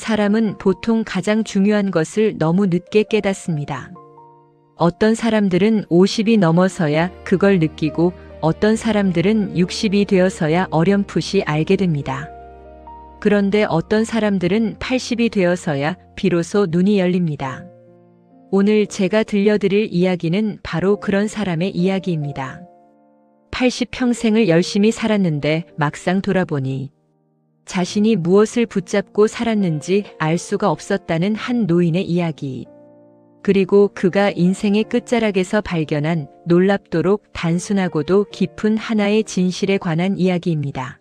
사람은 보통 가장 중요한 것을 너무 늦게 깨닫습니다. 어떤 사람들은 50이 넘어서야 그걸 느끼고 어떤 사람들은 60이 되어서야 어렴풋이 알게 됩니다. 그런데 어떤 사람들은 80이 되어서야 비로소 눈이 열립니다. 오늘 제가 들려드릴 이야기는 바로 그런 사람의 이야기입니다. 80평생을 열심히 살았는데 막상 돌아보니 자신이 무엇을 붙잡고 살았는지 알 수가 없었다는 한 노인의 이야기. 그리고 그가 인생의 끝자락에서 발견한 놀랍도록 단순하고도 깊은 하나의 진실에 관한 이야기입니다.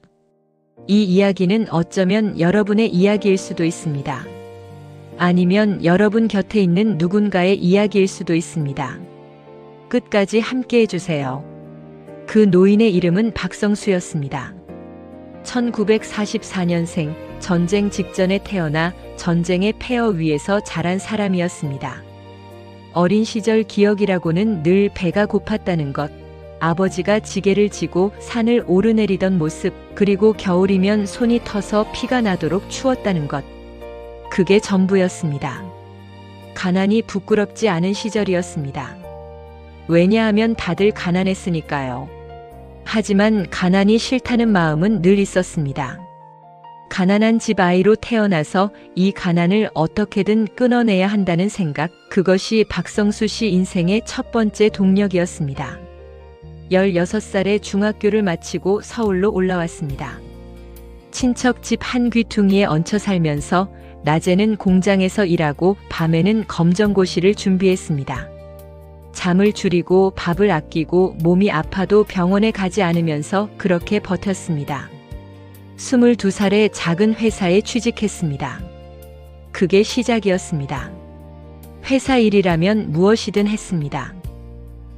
이 이야기는 어쩌면 여러분의 이야기일 수도 있습니다. 아니면 여러분 곁에 있는 누군가의 이야기일 수도 있습니다. 끝까지 함께 해주세요. 그 노인의 이름은 박성수였습니다. 1944년생, 전쟁 직전에 태어나 전쟁의 폐허 위에서 자란 사람이었습니다. 어린 시절 기억이라고는 늘 배가 고팠다는 것, 아버지가 지게를 지고 산을 오르내리던 모습, 그리고 겨울이면 손이 터서 피가 나도록 추웠다는 것. 그게 전부였습니다. 가난이 부끄럽지 않은 시절이었습니다. 왜냐하면 다들 가난했으니까요. 하지만 가난이 싫다는 마음은 늘 있었습니다. 가난한 집 아이로 태어나서 이 가난을 어떻게든 끊어내야 한다는 생각, 그것이 박성수 씨 인생의 첫 번째 동력이었습니다. 16살에 중학교를 마치고 서울로 올라왔습니다. 친척 집 한 귀퉁이에 얹혀 살면서 낮에는 공장에서 일하고 밤에는 검정고시를 준비했습니다. 잠을 줄이고 밥을 아끼고 몸이 아파도 병원에 가지 않으면서 그렇게 버텼습니다. 22살에 작은 회사에 취직했습니다. 그게 시작이었습니다. 회사 일이라면 무엇이든 했습니다.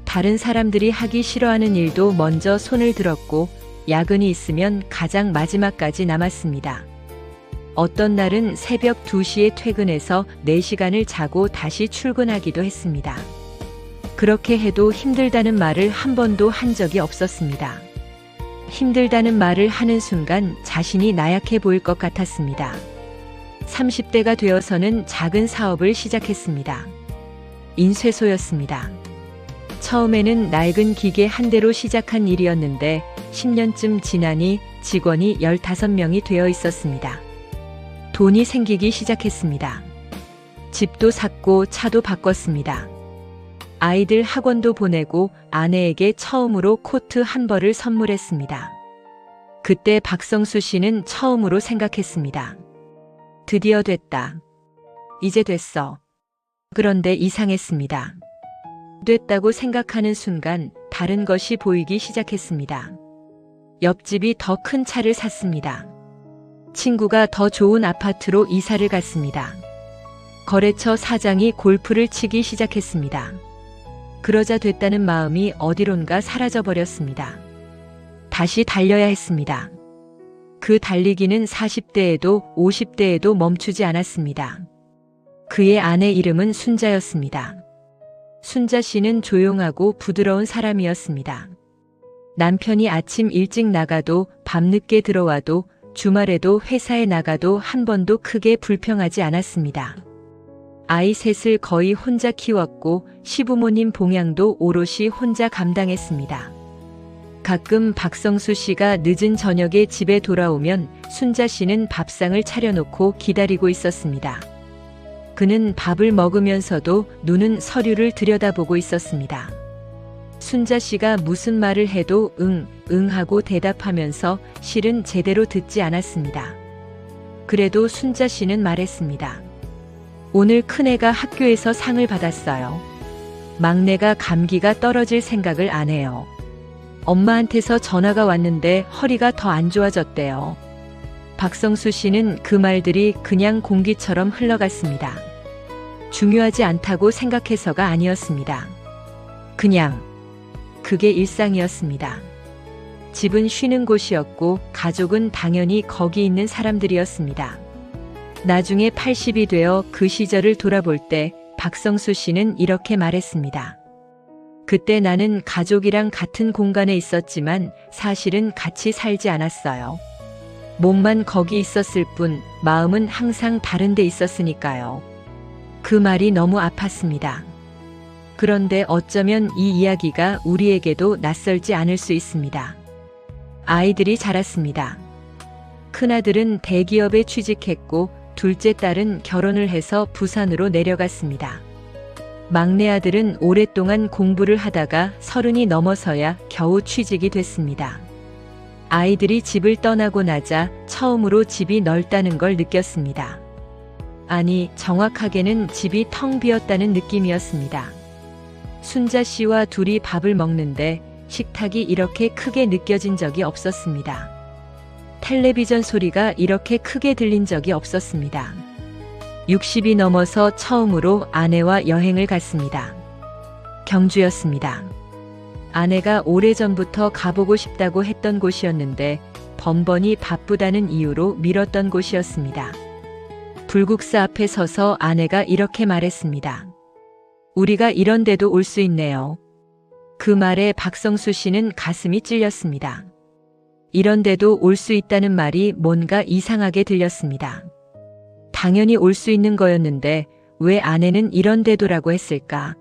다른 사람들이 하기 싫어하는 일도 먼저 손을 들었고 야근이 있으면 가장 마지막까지 남았습니다. 어떤 날은 새벽 2시에 퇴근해서 4시간을 자고 다시 출근하기도 했습니다. 그렇게 해도 힘들다는 말을 한 번도 한 적이 없었습니다. 힘들다는 말을 하는 순간 자신이 나약해 보일 것 같았습니다. 30대가 되어서는 작은 사업을 시작했습니다. 인쇄소였습니다. 처음에는 낡은 기계 한 대로 시작한 일이었는데 10년쯤 지나니 직원이 15명이 되어 있었습니다. 돈이 생기기 시작했습니다. 집도 샀고 차도 바꿨습니다. 아이들 학원도 보내고 아내에게 처음으로 코트 한 벌을 선물했습니다. 그때 박성수 씨는 처음으로 생각했습니다. 드디어 됐다. 이제 됐어. 그런데 이상했습니다. 됐다고 생각하는 순간 다른 것이 보이기 시작했습니다. 옆집이 더 큰 차를 샀습니다. 친구가 더 좋은 아파트로 이사를 갔습니다. 거래처 사장이 골프를 치기 시작했습니다. 그러자 됐다는 마음이 어디론가 사라져버렸습니다. 다시 달려야 했습니다. 그 달리기는 40대에도 50대에도 멈추지 않았습니다. 그의 아내 이름은 순자였습니다. 순자 씨는 조용하고 부드러운 사람이었습니다. 남편이 아침 일찍 나가도 밤늦게 들어와도 주말에도 회사에 나가도 한 번도 크게 불평하지 않았습니다. 아이 셋을 거의 혼자 키웠고 시부모님 봉양도 오롯이 혼자 감당했습니다. 가끔 박성수 씨가 늦은 저녁에 집에 돌아오면 순자 씨는 밥상을 차려놓고 기다리고 있었습니다. 그는 밥을 먹으면서도 눈은 서류를 들여다보고 있었습니다. 순자 씨가 무슨 말을 해도 응, 응 하고 대답하면서 실은 제대로 듣지 않았습니다. 그래도 순자 씨는 말했습니다. 오늘 큰애가 학교에서 상을 받았어요. 막내가 감기가 떨어질 생각을 안 해요. 엄마한테서 전화가 왔는데 허리가 더 안 좋아졌대요. 박성수 씨는 그 말들이 그냥 공기처럼 흘러갔습니다. 중요하지 않다고 생각해서가 아니었습니다. 그냥 그게 일상이었습니다. 집은 쉬는 곳이었고 가족은 당연히 거기 있는 사람들이었습니다. 나중에 80이 되어 그 시절을 돌아볼 때 박성수 씨는 이렇게 말했습니다. 그때 나는 가족이랑 같은 공간에 있었지만 사실은 같이 살지 않았어요. 몸만 거기 있었을 뿐 마음은 항상 다른 데 있었으니까요. 그 말이 너무 아팠습니다. 그런데 어쩌면 이 이야기가 우리에게도 낯설지 않을 수 있습니다. 아이들이 자랐습니다. 큰아들은 대기업에 취직했고 둘째 딸은 결혼을 해서 부산으로 내려갔습니다. 막내 아들은 오랫동안 공부를 하다가 30이 넘어서야 겨우 취직이 됐습니다. 아이들이 집을 떠나고 나자 처음으로 집이 넓다는 걸 느꼈습니다. 아니, 정확하게는 집이 텅 비었다는 느낌이었습니다. 순자 씨와 둘이 밥을 먹는데 식탁이 이렇게 크게 느껴진 적이 없었습니다. 텔레비전 소리가 이렇게 크게 들린 적이 없었습니다. 60이 넘어서 처음으로 아내와 여행을 갔습니다. 경주였습니다. 아내가 오래전부터 가보고 싶다고 했던 곳이었는데 번번이 바쁘다는 이유로 미뤘던 곳이었습니다. 불국사 앞에 서서 아내가 이렇게 말했습니다. 우리가 이런 데도 올 수 있네요. 그 말에 박성수 씨는 가슴이 찔렸습니다. 이런 데도 올 수 있다는 말이 뭔가 이상하게 들렸습니다. 당연히 올 수 있는 거였는데 왜 아내는 이런 데도라고 했을까?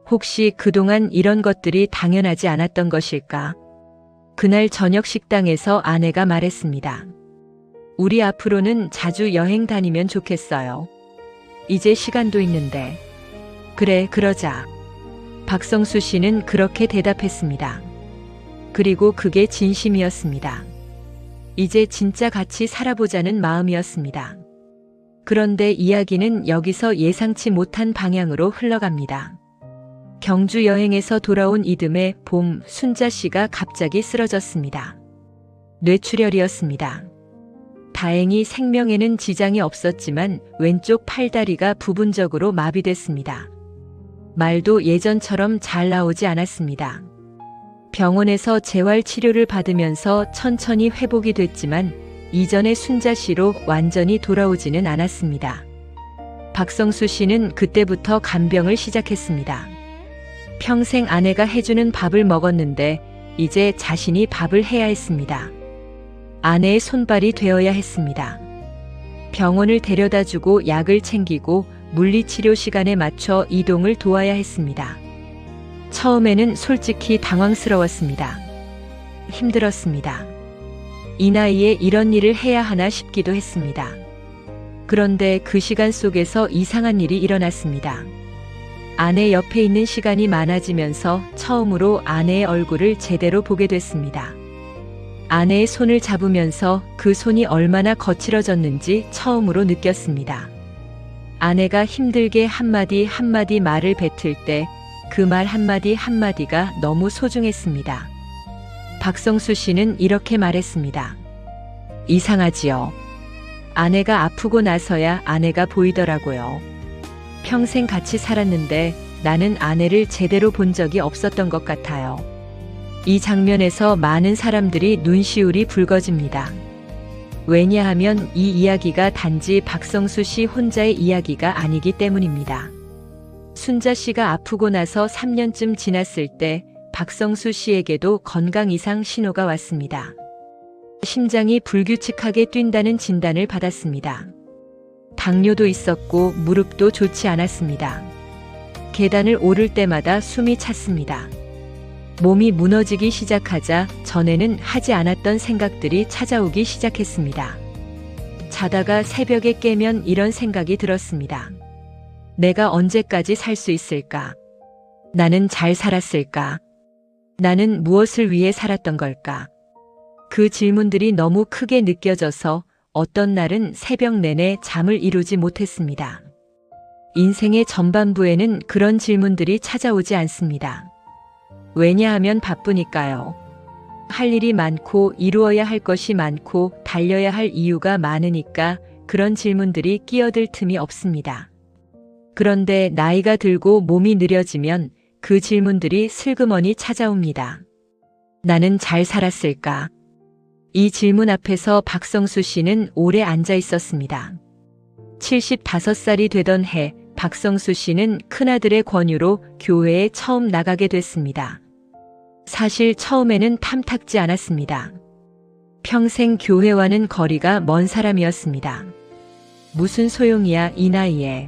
혹시 그동안 이런 것들이 당연하지 않았던 것일까? 그날 저녁 식당에서 아내가 말했습니다. 우리 앞으로는 자주 여행 다니면 좋겠어요. 이제 시간도 있는데. 그래, 그러자. 박성수 씨는 그렇게 대답했습니다. 그리고 그게 진심이었습니다. 이제 진짜 같이 살아보자는 마음이었습니다. 그런데 이야기는 여기서 예상치 못한 방향으로 흘러갑니다. 경주 여행에서 돌아온 이듬해 봄, 순자 씨가 갑자기 쓰러졌습니다. 뇌출혈이었습니다. 다행히 생명에는 지장이 없었지만 왼쪽 팔다리가 부분적으로 마비됐습니다. 말도 예전처럼 잘 나오지 않았습니다. 병원에서 재활 치료를 받으면서 천천히 회복이 됐지만 이전의 순자 씨로 완전히 돌아오지는 않았습니다. 박성수 씨는 그때부터 간병을 시작했습니다. 평생 아내가 해주는 밥을 먹었는데 이제 자신이 밥을 해야 했습니다. 아내의 손발이 되어야 했습니다. 병원을 데려다주고 약을 챙기고 물리치료 시간에 맞춰 이동을 도와야 했습니다. 처음에는 솔직히 당황스러웠습니다. 힘들었습니다. 이 나이에 이런 일을 해야 하나 싶기도 했습니다. 그런데 그 시간 속에서 이상한 일이 일어났습니다. 아내 옆에 있는 시간이 많아지면서 처음으로 아내의 얼굴을 제대로 보게 됐습니다. 아내의 손을 잡으면서 그 손이 얼마나 거칠어졌는지 처음으로 느꼈습니다. 아내가 힘들게 한마디 한마디 말을 뱉을 때 그 말 한마디 한마디가 너무 소중했습니다. 박성수 씨는 이렇게 말했습니다. 이상하지요. 아내가 아프고 나서야 아내가 보이더라고요. 평생 같이 살았는데 나는 아내를 제대로 본 적이 없었던 것 같아요. 이 장면에서 많은 사람들이 눈시울이 붉어집니다. 왜냐하면 이 이야기가 단지 박성수 씨 혼자의 이야기가 아니기 때문입니다. 순자 씨가 아프고 나서 3년쯤 지났을 때 박성수 씨에게도 건강 이상 신호가 왔습니다. 심장이 불규칙하게 뛴다는 진단을 받았습니다. 당뇨도 있었고 무릎도 좋지 않았습니다. 계단을 오를 때마다 숨이 찼습니다. 몸이 무너지기 시작하자 전에는 하지 않았던 생각들이 찾아오기 시작했습니다. 자다가 새벽에 깨면 이런 생각이 들었습니다. 내가 언제까지 살 수 있을까? 나는 잘 살았을까? 나는 무엇을 위해 살았던 걸까? 그 질문들이 너무 크게 느껴져서 어떤 날은 새벽 내내 잠을 이루지 못했습니다. 인생의 전반부에는 그런 질문들이 찾아오지 않습니다. 왜냐하면 바쁘니까요. 할 일이 많고 이루어야 할 것이 많고 달려야 할 이유가 많으니까 그런 질문들이 끼어들 틈이 없습니다. 그런데 나이가 들고 몸이 느려지면 그 질문들이 슬그머니 찾아옵니다. 나는 잘 살았을까? 이 질문 앞에서 박성수 씨는 오래 앉아 있었습니다. 75살이 되던 해 박성수 씨는 큰아들의 권유로 교회에 처음 나가게 됐습니다. 사실 처음에는 탐탁지 않았습니다. 평생 교회와는 거리가 먼 사람이었습니다. 무슨 소용이야 이 나이에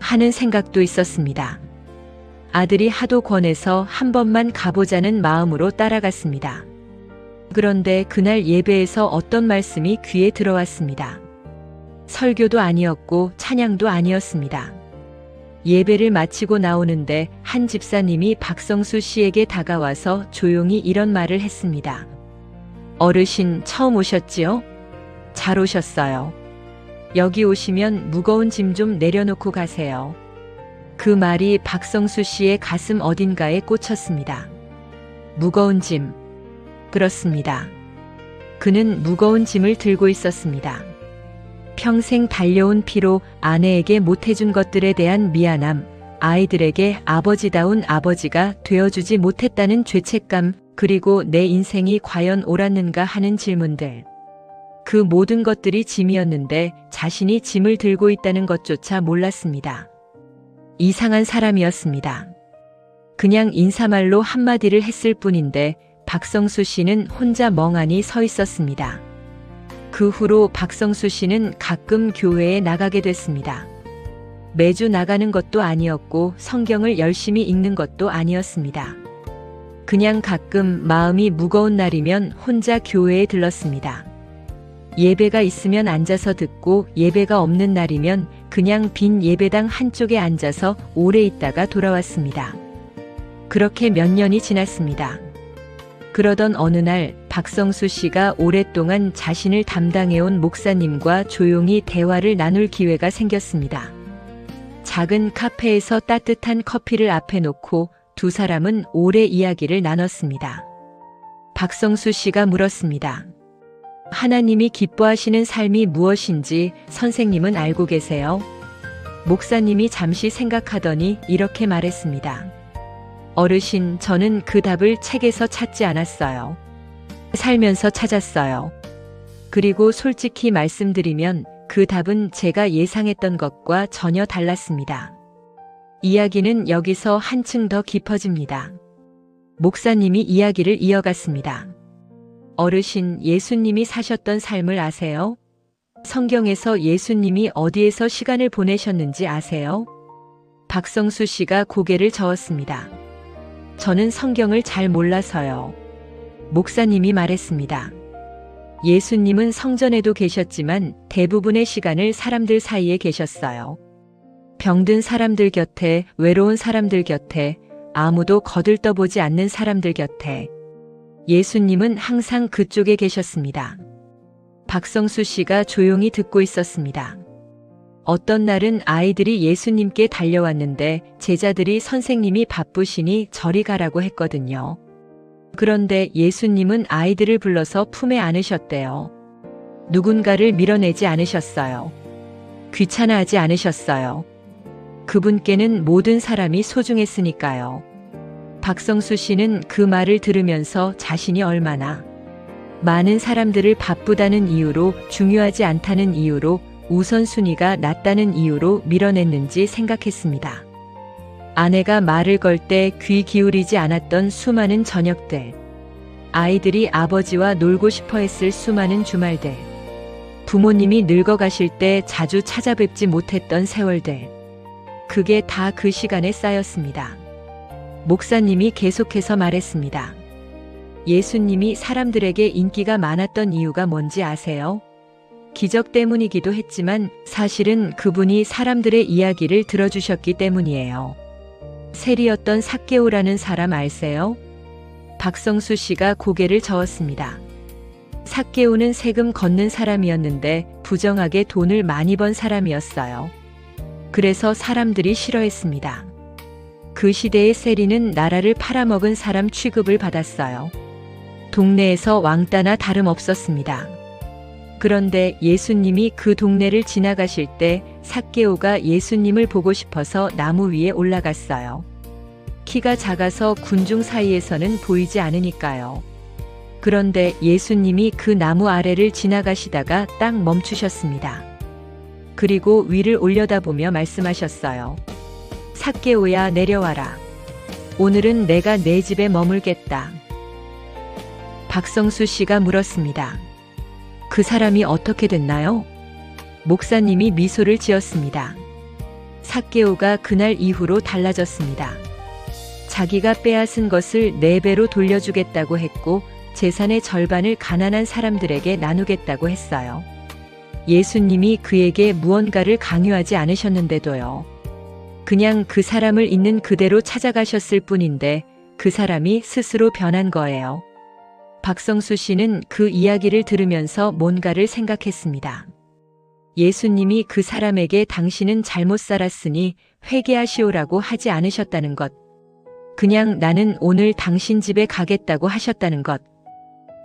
하는 생각도 있었습니다. 아들이 하도 권해서 한 번만 가보자는 마음으로 따라갔습니다. 그런데 그날 예배에서 어떤 말씀이 귀에 들어왔습니다. 설교도 아니었고 찬양도 아니었습니다. 예배를 마치고 나오는데 한 집사님이 박성수 씨에게 다가와서 조용히 이런 말을 했습니다. 어르신 처음 오셨지요? 잘 오셨어요. 여기 오시면 무거운 짐 좀 내려놓고 가세요. 그 말이 박성수 씨의 가슴 어딘가에 꽂혔습니다. 무거운 짐. 그렇습니다. 그는 무거운 짐을 들고 있었습니다. 평생 달려온 피로 아내에게 못해준 것들에 대한 미안함, 아이들에게 아버지다운 아버지가 되어주지 못했다는 죄책감, 그리고 내 인생이 과연 옳았는가 하는 질문들. 그 모든 것들이 짐이었는데 자신이 짐을 들고 있다는 것조차 몰랐습니다. 이상한 사람이었습니다. 그냥 인사말로 한마디를 했을 뿐인데 박성수 씨는 혼자 멍하니 서 있었습니다. 그 후로 박성수 씨는 가끔 교회에 나가게 됐습니다. 매주 나가는 것도 아니었고 성경을 열심히 읽는 것도 아니었습니다. 그냥 가끔 마음이 무거운 날이면 혼자 교회에 들렀습니다. 예배가 있으면 앉아서 듣고 예배가 없는 날이면 그냥 빈 예배당 한쪽에 앉아서 오래 있다가 돌아왔습니다. 그렇게 몇 년이 지났습니다. 그러던 어느 날 박성수 씨가 오랫동안 자신을 담당해온 목사님과 조용히 대화를 나눌 기회가 생겼습니다. 작은 카페에서 따뜻한 커피를 앞에 놓고 두 사람은 오래 이야기를 나눴습니다. 박성수 씨가 물었습니다. 하나님이 기뻐하시는 삶이 무엇인지 선생님은 알고 계세요? 목사님이 잠시 생각하더니 이렇게 말했습니다. 어르신, 저는 그 답을 책에서 찾지 않았어요. 살면서 찾았어요. 그리고 솔직히 말씀드리면 그 답은 제가 예상했던 것과 전혀 달랐습니다. 이야기는 여기서 한층 더 깊어집니다. 목사님이 이야기를 이어갔습니다. 어르신, 예수님이 사셨던 삶을 아세요? 성경에서 예수님이 어디에서 시간을 보내셨는지 아세요? 박성수 씨가 고개를 저었습니다. 저는 성경을 잘 몰라서요. 목사님이 말했습니다. 예수님은 성전에도 계셨지만 대부분의 시간을 사람들 사이에 계셨어요. 병든 사람들 곁에, 외로운 사람들 곁에, 아무도 거들떠보지 않는 사람들 곁에. 예수님은 항상 그쪽에 계셨습니다. 박성수 씨가 조용히 듣고 있었습니다. 어떤 날은 아이들이 예수님께 달려왔는데 제자들이 선생님이 바쁘시니 저리 가라고 했거든요. 그런데 예수님은 아이들을 불러서 품에 안으셨대요. 누군가를 밀어내지 않으셨어요. 귀찮아하지 않으셨어요. 그분께는 모든 사람이 소중했으니까요. 박성수 씨는 그 말을 들으면서 자신이 얼마나 많은 사람들을 바쁘다는 이유로, 중요하지 않다는 이유로, 우선순위가 낮다는 이유로 밀어냈는지 생각했습니다. 아내가 말을 걸 때 귀 기울이지 않았던 수많은 저녁들, 아이들이 아버지와 놀고 싶어 했을 수많은 주말들, 부모님이 늙어가실 때 자주 찾아뵙지 못했던 세월들, 그게 다 그 시간에 쌓였습니다. 목사님이 계속해서 말했습니다. 예수님이 사람들에게 인기가 많았던 이유가 뭔지 아세요? 기적 때문이기도 했지만 사실은 그분이 사람들의 이야기를 들어주셨기 때문이에요. 세리였던 삭개오라는 사람 아세요? 박성수 씨가 고개를 저었습니다. 삭개오는 세금 걷는 사람이었는데 부정하게 돈을 많이 번 사람이었어요. 그래서 사람들이 싫어했습니다. 그 시대의 세리는 나라를 팔아먹은 사람 취급을 받았어요. 동네에서 왕따나 다름없었습니다. 그런데 예수님이 그 동네를 지나가실 때 삭개오가 예수님을 보고 싶어서 나무 위에 올라갔어요. 키가 작아서 군중 사이에서는 보이지 않으니까요. 그런데 예수님이 그 나무 아래를 지나가시다가 딱 멈추셨습니다. 그리고 위를 올려다보며 말씀하셨어요. 삭개오야, 내려와라. 오늘은 내가 내 집에 머물겠다. 박성수 씨가 물었습니다. 그 사람이 어떻게 됐나요? 목사님이 미소를 지었습니다. 삭개오가 그날 이후로 달라졌습니다. 자기가 빼앗은 것을 4배로 돌려주겠다고 했고 재산의 절반을 가난한 사람들에게 나누겠다고 했어요. 예수님이 그에게 무언가를 강요하지 않으셨는데도요. 그냥 그 사람을 있는 그대로 찾아가셨을 뿐인데 그 사람이 스스로 변한 거예요. 박성수 씨는 그 이야기를 들으면서 뭔가를 생각했습니다. 예수님이 그 사람에게 당신은 잘못 살았으니 회개하시오라고 하지 않으셨다는 것. 그냥 나는 오늘 당신 집에 가겠다고 하셨다는 것.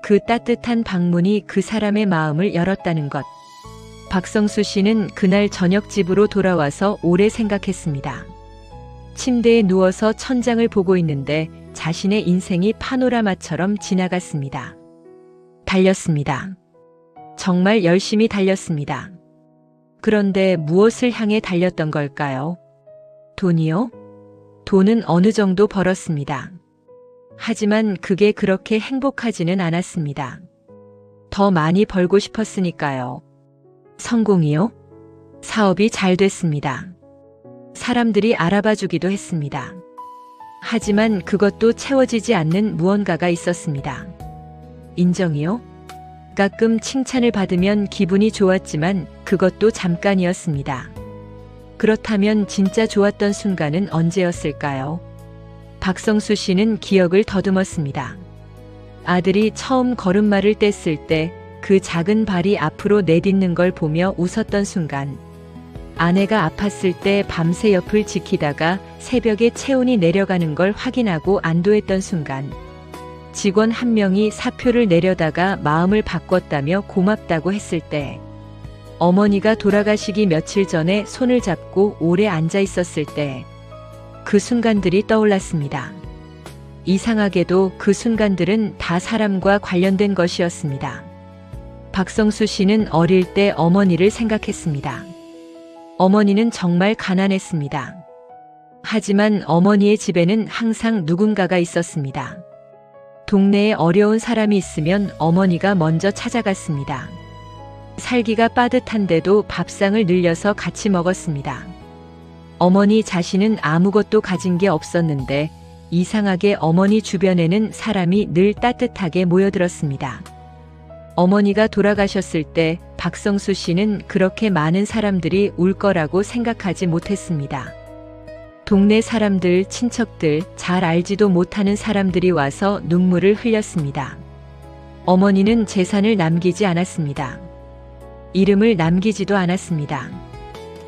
그 따뜻한 방문이 그 사람의 마음을 열었다는 것. 박성수 씨는 그날 저녁 집으로 돌아와서 오래 생각했습니다. 침대에 누워서 천장을 보고 있는데 자신의 인생이 파노라마처럼 지나갔습니다. 달렸습니다. 정말 열심히 달렸습니다. 그런데 무엇을 향해 달렸던 걸까요? 돈이요? 돈은 어느 정도 벌었습니다. 하지만 그게 그렇게 행복하지는 않았습니다. 더 많이 벌고 싶었으니까요. 성공이요? 사업이 잘 됐습니다. 사람들이 알아봐 주기도 했습니다. 하지만 그것도 채워지지 않는 무언가가 있었습니다. 인정이요? 가끔 칭찬을 받으면 기분이 좋았지만 그것도 잠깐이었습니다. 그렇다면 진짜 좋았던 순간은 언제였을까요? 박성수 씨는 기억을 더듬었습니다. 아들이 처음 걸음마를 뗐을 때 그 작은 발이 앞으로 내딛는 걸 보며 웃었던 순간, 아내가 아팠을 때 밤새 옆을 지키다가 새벽에 체온이 내려가는 걸 확인하고 안도했던 순간, 직원 한 명이 사표를 내려다가 마음을 바꿨다며 고맙다고 했을 때, 어머니가 돌아가시기 며칠 전에 손을 잡고 오래 앉아 있었을 때, 그 순간들이 떠올랐습니다. 이상하게도 그 순간들은 다 사람과 관련된 것이었습니다. 박성수 씨는 어릴 때 어머니를 생각했습니다. 어머니는 정말 가난했습니다. 하지만 어머니의 집에는 항상 누군가가 있었습니다. 동네에 어려운 사람이 있으면 어머니가 먼저 찾아갔습니다. 살기가 빠듯한데도 밥상을 늘려서 같이 먹었습니다. 어머니 자신은 아무것도 가진 게 없었는데 이상하게 어머니 주변에는 사람이 늘 따뜻하게 모여들었습니다. 어머니가 돌아가셨을 때 박성수 씨는 그렇게 많은 사람들이 울 거라고 생각하지 못했습니다. 동네 사람들, 친척들, 잘 알지도 못하는 사람들이 와서 눈물을 흘렸습니다. 어머니는 재산을 남기지 않았습니다. 이름을 남기지도 않았습니다.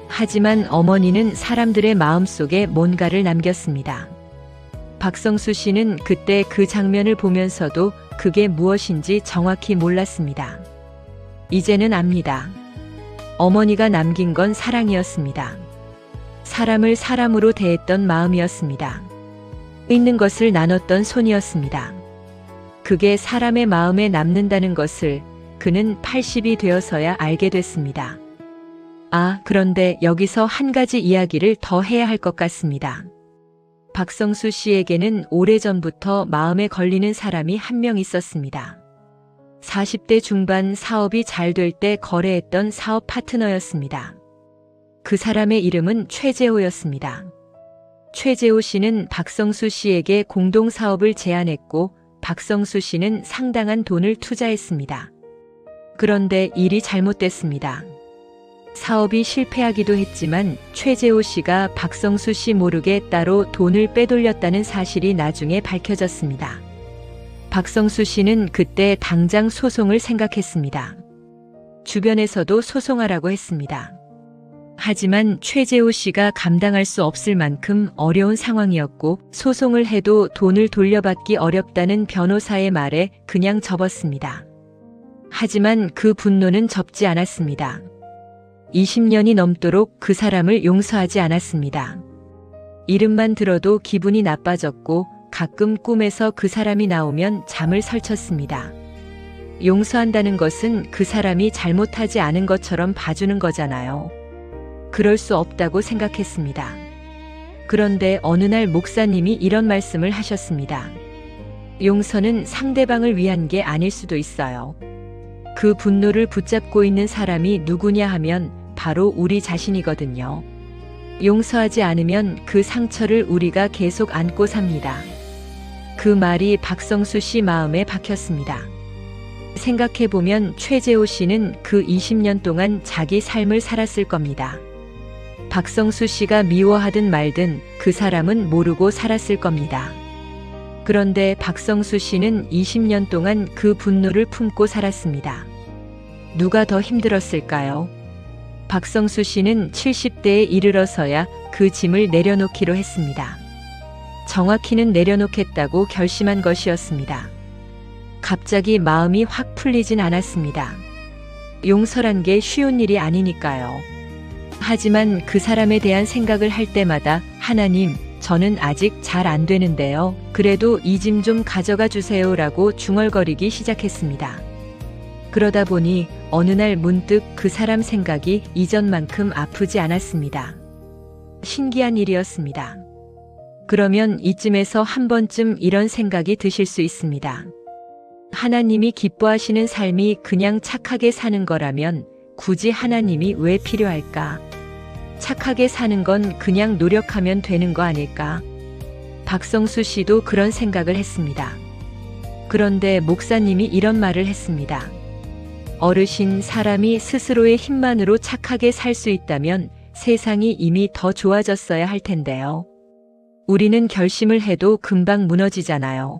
하지만 어머니는 사람들의 마음속에 뭔가를 남겼습니다. 박성수 씨는 그때 그 장면을 보면서도 그게 무엇인지 정확히 몰랐습니다. 이제는 압니다. 어머니가 남긴 건 사랑이었습니다. 사람을 사람으로 대했던 마음이었습니다. 있는 것을 나눴던 손이었습니다. 그게 사람의 마음에 남는다는 것을 그는 80이 되어서야 알게 됐습니다. 아, 그런데 여기서 한 가지 이야기를 더 해야 할 것 같습니다. 박성수 씨에게는 오래전부터 마음에 걸리는 사람이 한 명 있었습니다. 40대 중반 사업이 잘 될 때 거래했던 사업 파트너였습니다. 그 사람의 이름은 최재호였습니다. 최재호 씨는 박성수 씨에게 공동사업을 제안했고 박성수 씨는 상당한 돈을 투자했습니다. 그런데 일이 잘못됐습니다. 사업이 실패하기도 했지만 최재호 씨가 박성수 씨 모르게 따로 돈을 빼돌렸다는 사실이 나중에 밝혀졌습니다. 박성수 씨는 그때 당장 소송을 생각했습니다. 주변에서도 소송하라고 했습니다. 하지만 최재호 씨가 감당할 수 없을 만큼 어려운 상황이었고 소송을 해도 돈을 돌려받기 어렵다는 변호사의 말에 그냥 접었습니다. 하지만 그 분노는 접지 않았습니다. 20년이 넘도록 그 사람을 용서하지 않았습니다. 이름만 들어도 기분이 나빠졌고 가끔 꿈에서 그 사람이 나오면 잠을 설쳤습니다. 용서한다는 것은 그 사람이 잘못하지 않은 것처럼 봐주는 거잖아요. 그럴 수 없다고 생각했습니다. 그런데 어느 날 목사님이 이런 말씀을 하셨습니다. 용서는 상대방을 위한 게 아닐 수도 있어요. 그 분노를 붙잡고 있는 사람이 누구냐 하면 바로 우리 자신이거든요. 용서하지 않으면 그 상처를 우리가 계속 안고 삽니다. 그 말이 박성수 씨 마음에 박혔습니다. 생각해보면 최재호 씨는 그 20년 동안 자기 삶을 살았을 겁니다. 박성수 씨가 미워하든 말든 그 사람은 모르고 살았을 겁니다. 그런데 박성수 씨는 20년 동안 그 분노를 품고 살았습니다. 누가 더 힘들었을까요? 박성수 씨는 70대에 이르러서야 그 짐을 내려놓기로 했습니다. 정확히는 내려놓겠다고 결심한 것이었습니다. 갑자기 마음이 확 풀리진 않았습니다. 용서란 게 쉬운 일이 아니니까요. 하지만 그 사람에 대한 생각을 할 때마다 하나님, 저는 아직 잘 안 되는데요. 그래도 이 짐 좀 가져가 주세요라고 중얼거리기 시작했습니다. 그러다 보니 어느 날 문득 그 사람 생각이 이전만큼 아프지 않았습니다. 신기한 일이었습니다. 그러면 이쯤에서 한 번쯤 이런 생각이 드실 수 있습니다. 하나님이 기뻐하시는 삶이 그냥 착하게 사는 거라면 굳이 하나님이 왜 필요할까? 착하게 사는 건 그냥 노력하면 되는 거 아닐까? 박성수 씨도 그런 생각을 했습니다. 그런데 목사님이 이런 말을 했습니다. 어르신, 사람이 스스로의 힘만으로 착하게 살 수 있다면 세상이 이미 더 좋아졌어야 할 텐데요. 우리는 결심을 해도 금방 무너지잖아요.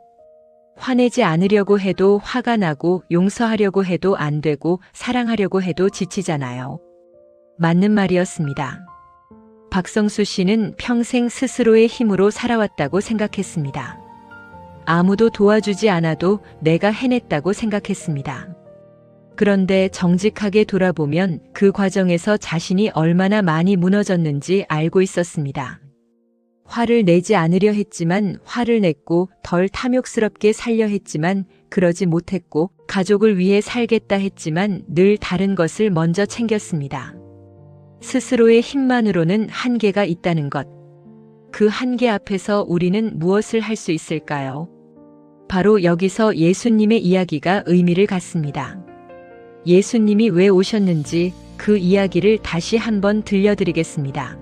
화내지 않으려고 해도 화가 나고 용서하려고 해도 안 되고 사랑하려고 해도 지치잖아요. 맞는 말이었습니다. 박성수 씨는 평생 스스로의 힘으로 살아왔다고 생각했습니다. 아무도 도와주지 않아도 내가 해냈다고 생각했습니다. 그런데 정직하게 돌아보면 그 과정에서 자신이 얼마나 많이 무너졌는지 알고 있었습니다. 화를 내지 않으려 했지만 화를 냈고 덜 탐욕스럽게 살려 했지만 그러지 못했고 가족을 위해 살겠다 했지만 늘 다른 것을 먼저 챙겼습니다. 스스로의 힘만으로는 한계가 있다는 것. 그 한계 앞에서 우리는 무엇을 할 수 있을까요? 바로 여기서 예수님의 이야기가 의미를 갖습니다. 예수님이 왜 오셨는지 그 이야기를 다시 한번 들려드리겠습니다.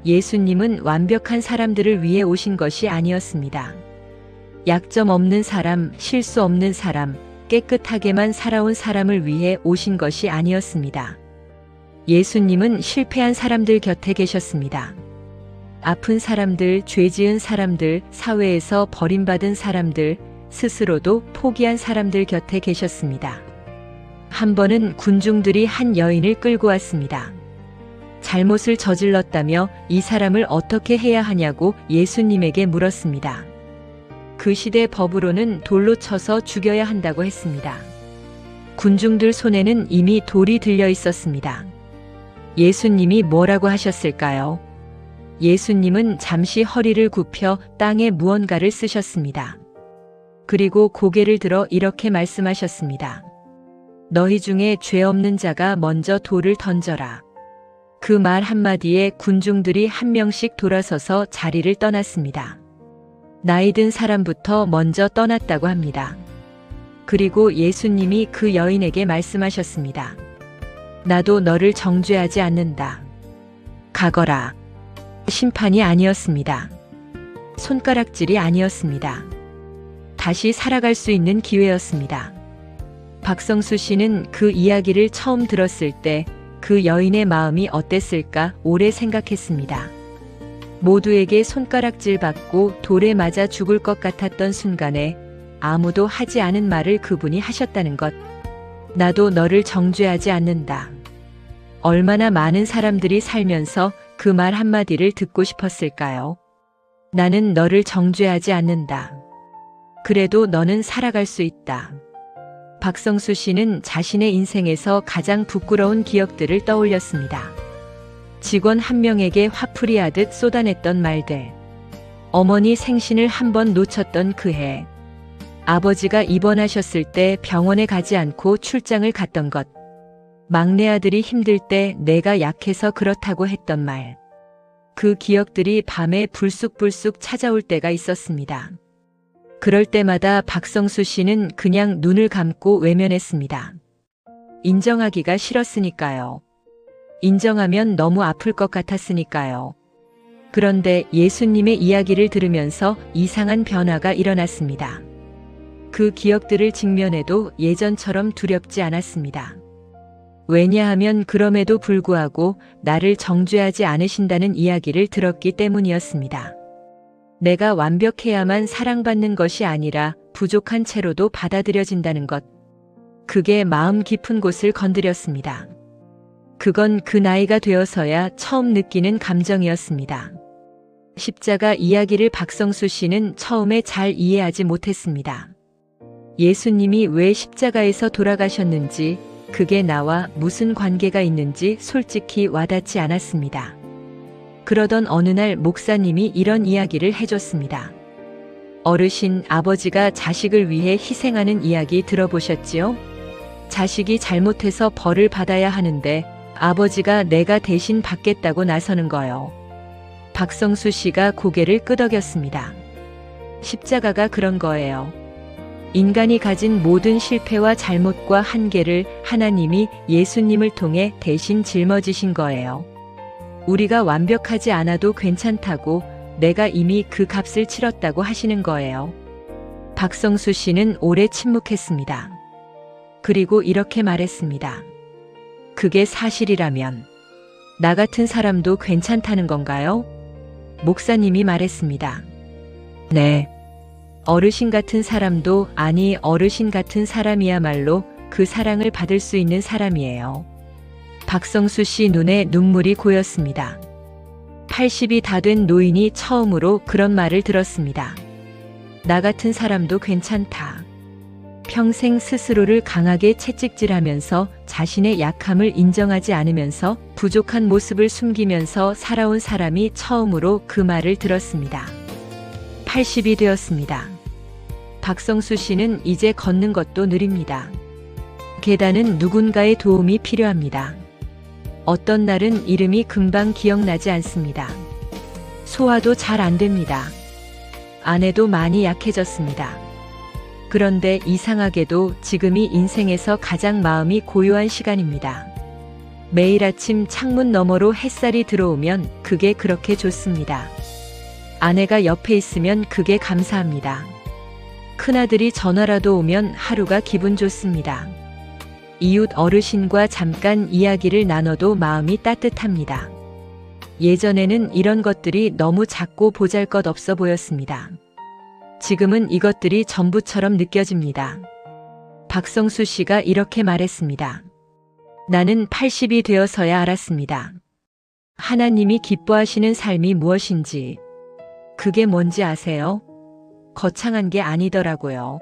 예수님은 완벽한 사람들을 위해 오신 것이 아니었습니다. 약점 없는 사람, 실수 없는 사람, 깨끗하게만 살아온 사람을 위해 오신 것이 아니었습니다. 예수님은 실패한 사람들 곁에 계셨습니다. 아픈 사람들, 죄 지은 사람들, 사회에서 버림받은 사람들, 스스로도 포기한 사람들 곁에 계셨습니다. 한 번은 군중들이 한 여인을 끌고 왔습니다. 잘못을 저질렀다며 이 사람을 어떻게 해야 하냐고 예수님에게 물었습니다. 그 시대 법으로는 돌로 쳐서 죽여야 한다고 했습니다. 군중들 손에는 이미 돌이 들려 있었습니다. 예수님이 뭐라고 하셨을까요? 예수님은 잠시 허리를 굽혀 땅에 무언가를 쓰셨습니다. 그리고 고개를 들어 이렇게 말씀하셨습니다. 너희 중에 죄 없는 자가 먼저 돌을 던져라. 그 말 한마디에 군중들이 한 명씩 돌아서서 자리를 떠났습니다. 나이 든 사람부터 먼저 떠났다고 합니다. 그리고 예수님이 그 여인에게 말씀하셨습니다. 나도 너를 정죄하지 않는다. 가거라. 심판이 아니었습니다. 손가락질이 아니었습니다. 다시 살아갈 수 있는 기회였습니다. 박성수 씨는 그 이야기를 처음 들었을 때 그 여인의 마음이 어땠을까 오래 생각했습니다. 모두에게 손가락질 받고 돌에 맞아 죽을 것 같았던 순간에 아무도 하지 않은 말을 그분이 하셨다는 것. 나도 너를 정죄하지 않는다. 얼마나 많은 사람들이 살면서 그 말 한마디를 듣고 싶었을까요? 나는 너를 정죄하지 않는다. 그래도 너는 살아갈 수 있다. 박성수 씨는 자신의 인생에서 가장 부끄러운 기억들을 떠올렸습니다. 직원 한 명에게 화풀이 하듯 쏟아냈던 말들. 어머니 생신을 한 번 놓쳤던 그 해. 아버지가 입원하셨을 때 병원에 가지 않고 출장을 갔던 것. 막내 아들이 힘들 때 내가 약해서 그렇다고 했던 말. 그 기억들이 밤에 불쑥불쑥 찾아올 때가 있었습니다. 그럴 때마다 박성수 씨는 그냥 눈을 감고 외면했습니다. 인정하기가 싫었으니까요. 인정하면 너무 아플 것 같았으니까요. 그런데 예수님의 이야기를 들으면서 이상한 변화가 일어났습니다. 그 기억들을 직면해도 예전처럼 두렵지 않았습니다. 왜냐하면 그럼에도 불구하고 나를 정죄하지 않으신다는 이야기를 들었기 때문이었습니다. 내가 완벽해야만 사랑받는 것이 아니라 부족한 채로도 받아들여진다는 것. 그게 마음 깊은 곳을 건드렸습니다. 그건 그 나이가 되어서야 처음 느끼는 감정이었습니다. 십자가 이야기를 박성수 씨는 처음에 잘 이해하지 못했습니다. 예수님이 왜 십자가에서 돌아가셨는지, 그게 나와 무슨 관계가 있는지 솔직히 와닿지 않았습니다. 그러던 어느 날 목사님이 이런 이야기를 해줬습니다. 어르신, 아버지가 자식을 위해 희생하는 이야기 들어보셨지요? 자식이 잘못해서 벌을 받아야 하는데 아버지가 내가 대신 받겠다고 나서는 거요. 박성수 씨가 고개를 끄덕였습니다. 십자가가 그런 거예요. 인간이 가진 모든 실패와 잘못과 한계를 하나님이 예수님을 통해 대신 짊어지신 거예요. 우리가 완벽하지 않아도 괜찮다고, 내가 이미 그 값을 치렀다고 하시는 거예요. 박성수 씨는 오래 침묵했습니다. 그리고 이렇게 말했습니다. 그게 사실이라면 나 같은 사람도 괜찮다는 건가요? 목사님이 말했습니다. 네. 어르신 같은 사람도, 아니 어르신 같은 사람이야말로 그 사랑을 받을 수 있는 사람이에요. 박성수 씨 눈에 눈물이 고였습니다. 80이 다 된 노인이 처음으로 그런 말을 들었습니다. 나 같은 사람도 괜찮다. 평생 스스로를 강하게 채찍질하면서 자신의 약함을 인정하지 않으면서 부족한 모습을 숨기면서 살아온 사람이 처음으로 그 말을 들었습니다. 80이 되었습니다. 박성수 씨는 이제 걷는 것도 느립니다. 계단은 누군가의 도움이 필요합니다. 어떤 날은 이름이 금방 기억나지 않습니다. 소화도 잘 안 됩니다. 아내도 많이 약해졌습니다. 그런데 이상하게도 지금이 인생에서 가장 마음이 고요한 시간입니다. 매일 아침 창문 너머로 햇살이 들어오면 그게 그렇게 좋습니다. 아내가 옆에 있으면 그게 감사합니다. 큰아들이 전화라도 오면 하루가 기분 좋습니다. 이웃 어르신과 잠깐 이야기를 나눠도 마음이 따뜻합니다. 예전에는 이런 것들이 너무 작고 보잘것없어 보였습니다. 지금은 이것들이 전부처럼 느껴집니다. 박성수 씨가 이렇게 말했습니다. 나는 80이 되어서야 알았습니다. 하나님이 기뻐하시는 삶이 무엇인지. 그게 뭔지 아세요? 거창한 게 아니더라고요.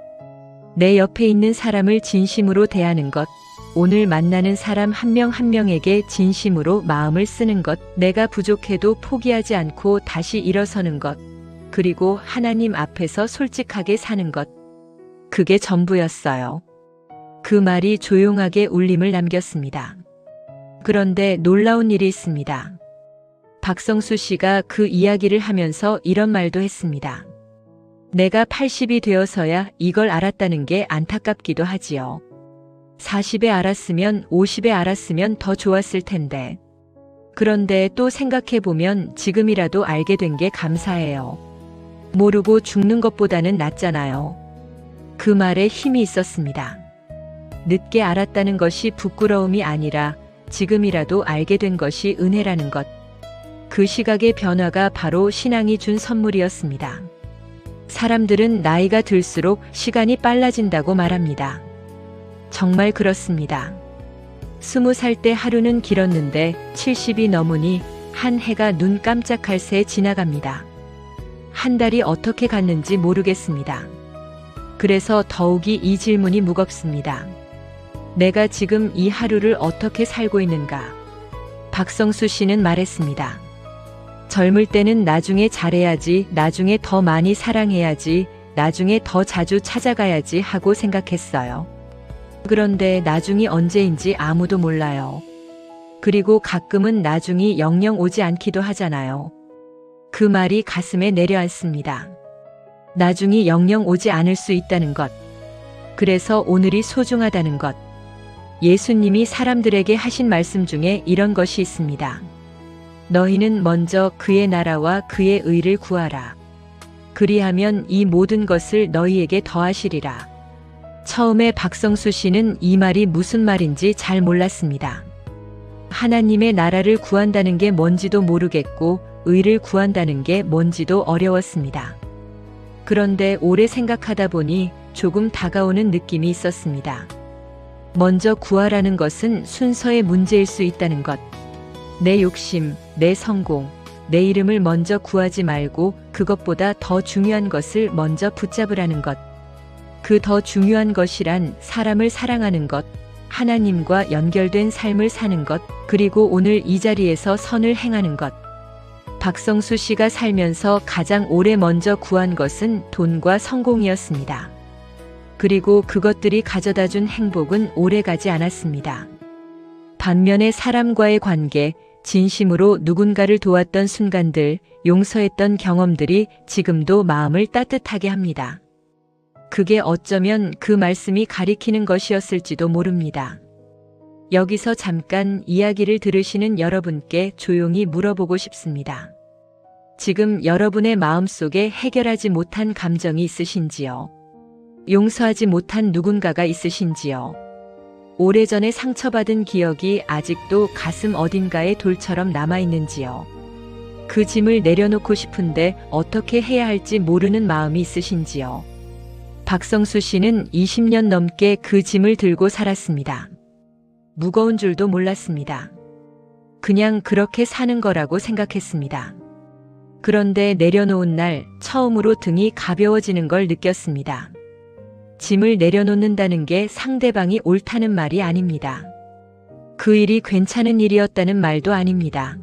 내 옆에 있는 사람을 진심으로 대하는 것, 오늘 만나는 사람 한 명 한 명에게 진심으로 마음을 쓰는 것, 내가 부족해도 포기하지 않고 다시 일어서는 것, 그리고 하나님 앞에서 솔직하게 사는 것. 그게 전부였어요. 그 말이 조용하게 울림을 남겼습니다. 그런데 놀라운 일이 있습니다. 박성수 씨가 그 이야기를 하면서 이런 말도 했습니다. 내가 80이 되어서야 이걸 알았다는 게 안타깝기도 하지요. 40에 알았으면 50에 알았으면 더 좋았을 텐데. 그런데 또 생각해보면 지금이라도 알게 된 게 감사해요. 모르고 죽는 것보다는 낫잖아요. 그 말에 힘이 있었습니다. 늦게 알았다는 것이 부끄러움이 아니라 지금이라도 알게 된 것이 은혜라는 것. 그 시각의 변화가 바로 신앙이 준 선물이었습니다. 사람들은 나이가 들수록 시간이 빨라진다고 말합니다. 정말 그렇습니다. 20살 때 하루는 길었는데 70이 넘으니 한 해가 눈 깜짝할 새 지나갑니다. 한 달이 어떻게 갔는지 모르겠습니다. 그래서 더욱이 이 질문이 무겁습니다. 내가 지금 이 하루를 어떻게 살고 있는가? 박성수 씨는 말했습니다. 젊을 때는 나중에 잘해야지, 나중에 더 많이 사랑해야지, 나중에 더 자주 찾아가야지 하고 생각했어요. 그런데 나중이 언제인지 아무도 몰라요. 그리고 가끔은 나중이 영영 오지 않기도 하잖아요. 그 말이 가슴에 내려앉습니다. 나중이 영영 오지 않을 수 있다는 것. 그래서 오늘이 소중하다는 것. 예수님이 사람들에게 하신 말씀 중에 이런 것이 있습니다. 너희는 먼저 그의 나라와 그의 의를 구하라. 그리하면 이 모든 것을 너희에게 더하시리라. 처음에 박성수 씨는 이 말이 무슨 말인지 잘 몰랐습니다. 하나님의 나라를 구한다는 게 뭔지도 모르겠고 의를 구한다는 게 뭔지도 어려웠습니다. 그런데 오래 생각하다 보니 조금 다가오는 느낌이 있었습니다. 먼저 구하라는 것은 순서의 문제일 수 있다는 것. 내 욕심, 내 성공, 내 이름을 먼저 구하지 말고 그것보다 더 중요한 것을 먼저 붙잡으라는 것. 그 더 중요한 것이란 사람을 사랑하는 것, 하나님과 연결된 삶을 사는 것, 그리고 오늘 이 자리에서 선을 행하는 것. 박성수 씨가 살면서 가장 오래 먼저 구한 것은 돈과 성공이었습니다. 그리고 그것들이 가져다 준 행복은 오래 가지 않았습니다. 반면에 사람과의 관계, 진심으로 누군가를 도왔던 순간들, 용서했던 경험들이 지금도 마음을 따뜻하게 합니다. 그게 어쩌면 그 말씀이 가리키는 것이었을지도 모릅니다. 여기서 잠깐 이야기를 들으시는 여러분께 조용히 물어보고 싶습니다. 지금 여러분의 마음속에 해결하지 못한 감정이 있으신지요? 용서하지 못한 누군가가 있으신지요? 오래전에 상처받은 기억이 아직도 가슴 어딘가에 돌처럼 남아있는지요? 그 짐을 내려놓고 싶은데 어떻게 해야 할지 모르는 마음이 있으신지요? 박성수 씨는 20년 넘게 그 짐을 들고 살았습니다. 무거운 줄도 몰랐습니다. 그냥 그렇게 사는 거라고 생각했습니다. 그런데 내려놓은 날 처음으로 등이 가벼워지는 걸 느꼈습니다. 짐을 내려놓는다는 게 상대방이 옳다는 말이 아닙니다. 그 일이 괜찮은 일이었다는 말도 아닙니다.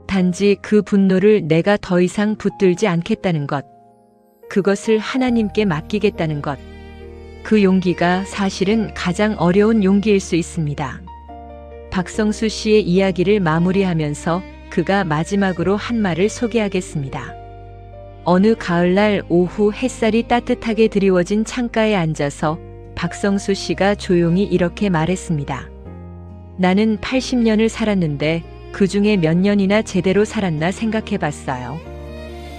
단지 그 분노를 내가 더 이상 붙들지 않겠다는 것. 그것을 하나님께 맡기겠다는 것. 그 용기가 사실은 가장 어려운 용기일 수 있습니다. 박성수 씨의 이야기를 마무리하면서 그가 마지막으로 한 말을 소개하겠습니다. 어느 가을날 오후 햇살이 따뜻하게 드리워진 창가에 앉아서 박성수 씨가 조용히 이렇게 말했습니다. 나는 80년을 살았는데 그 중에 몇 년이나 제대로 살았나 생각해 봤어요.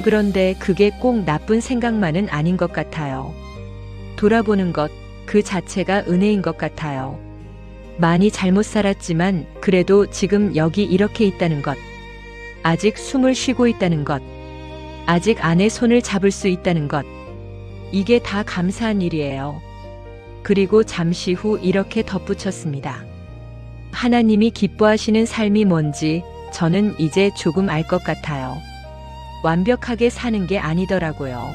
그런데 그게 꼭 나쁜 생각만은 아닌 것 같아요. 돌아보는 것, 그 자체가 은혜인 것 같아요. 많이 잘못 살았지만 그래도 지금 여기 이렇게 있다는 것. 아직 숨을 쉬고 있다는 것. 아직 안에 손을 잡을 수 있다는 것. 이게 다 감사한 일이에요. 그리고 잠시 후 이렇게 덧붙였습니다. 하나님이 기뻐하시는 삶이 뭔지 저는 이제 조금 알 것 같아요. 완벽하게 사는 게 아니더라고요.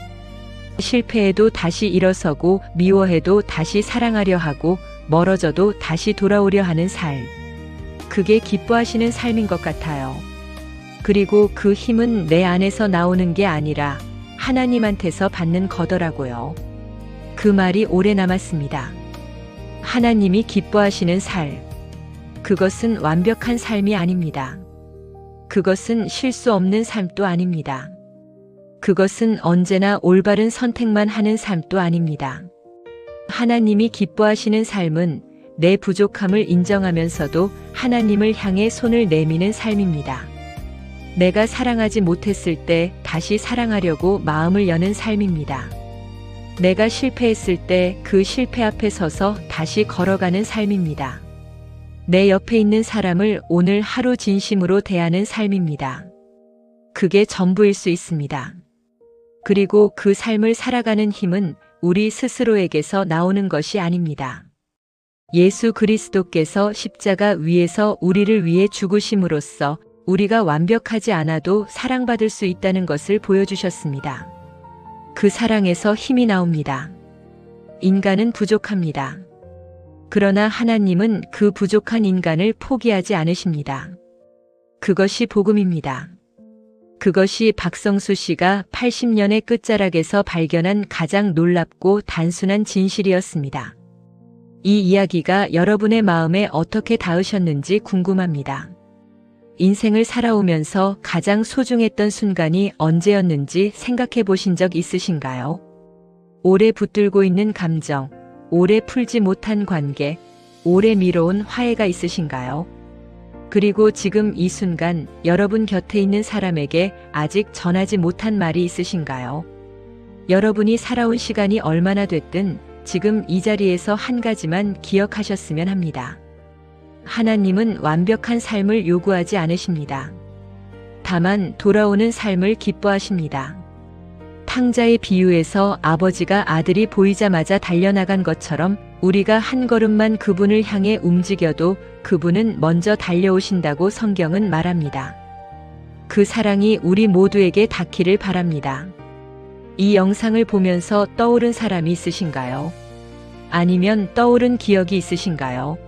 실패해도 다시 일어서고 미워해도 다시 사랑하려 하고 멀어져도 다시 돌아오려 하는 삶. 그게 기뻐하시는 삶인 것 같아요. 그리고 그 힘은 내 안에서 나오는 게 아니라 하나님한테서 받는 거더라고요. 그 말이 오래 남았습니다. 하나님이 기뻐하시는 삶. 그것은 완벽한 삶이 아닙니다. 그것은 실수 없는 삶도 아닙니다. 그것은 언제나 올바른 선택만 하는 삶도 아닙니다. 하나님이 기뻐하시는 삶은 내 부족함을 인정하면서도 하나님을 향해 손을 내미는 삶입니다. 내가 사랑하지 못했을 때 다시 사랑하려고 마음을 여는 삶입니다. 내가 실패했을 때 그 실패 앞에 서서 다시 걸어가는 삶입니다. 내 옆에 있는 사람을 오늘 하루 진심으로 대하는 삶입니다. 그게 전부일 수 있습니다. 그리고 그 삶을 살아가는 힘은 우리 스스로에게서 나오는 것이 아닙니다. 예수 그리스도께서 십자가 위에서 우리를 위해 죽으심으로써 우리가 완벽하지 않아도 사랑받을 수 있다는 것을 보여주셨습니다. 그 사랑에서 힘이 나옵니다. 인간은 부족합니다. 그러나 하나님은 그 부족한 인간을 포기하지 않으십니다. 그것이 복음입니다. 그것이 박성수 씨가 80년의 끝자락에서 발견한 가장 놀랍고 단순한 진실이었습니다. 이 이야기가 여러분의 마음에 어떻게 닿으셨는지 궁금합니다. 인생을 살아오면서 가장 소중했던 순간이 언제였는지 생각해 보신 적 있으신가요? 오래 붙들고 있는 감정, 오래 풀지 못한 관계, 오래 미뤄온 화해가 있으신가요? 그리고 지금 이 순간 여러분 곁에 있는 사람에게 아직 전하지 못한 말이 있으신가요? 여러분이 살아온 시간이 얼마나 됐든 지금 이 자리에서 한 가지만 기억하셨으면 합니다. 하나님은 완벽한 삶을 요구하지 않으십니다. 다만 돌아오는 삶을 기뻐하십니다. 탕자의 비유에서 아버지가 아들이 보이자마자 달려나간 것처럼 우리가 한 걸음만 그분을 향해 움직여도 그분은 먼저 달려오신다고 성경은 말합니다. 그 사랑이 우리 모두에게 닿기를 바랍니다. 이 영상을 보면서 떠오른 사람이 있으신가요? 아니면 떠오른 기억이 있으신가요?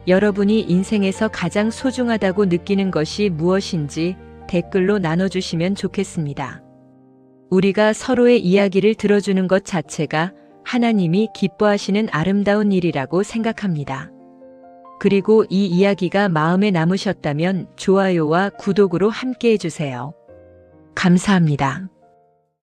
여러분이 인생에서 가장 소중하다고 느끼는 것이 무엇인지 댓글로 나눠주시면 좋겠습니다. 우리가 서로의 이야기를 들어주는 것 자체가 하나님이 기뻐하시는 아름다운 일이라고 생각합니다. 그리고 이 이야기가 마음에 남으셨다면 좋아요와 구독으로 함께 해주세요. 감사합니다.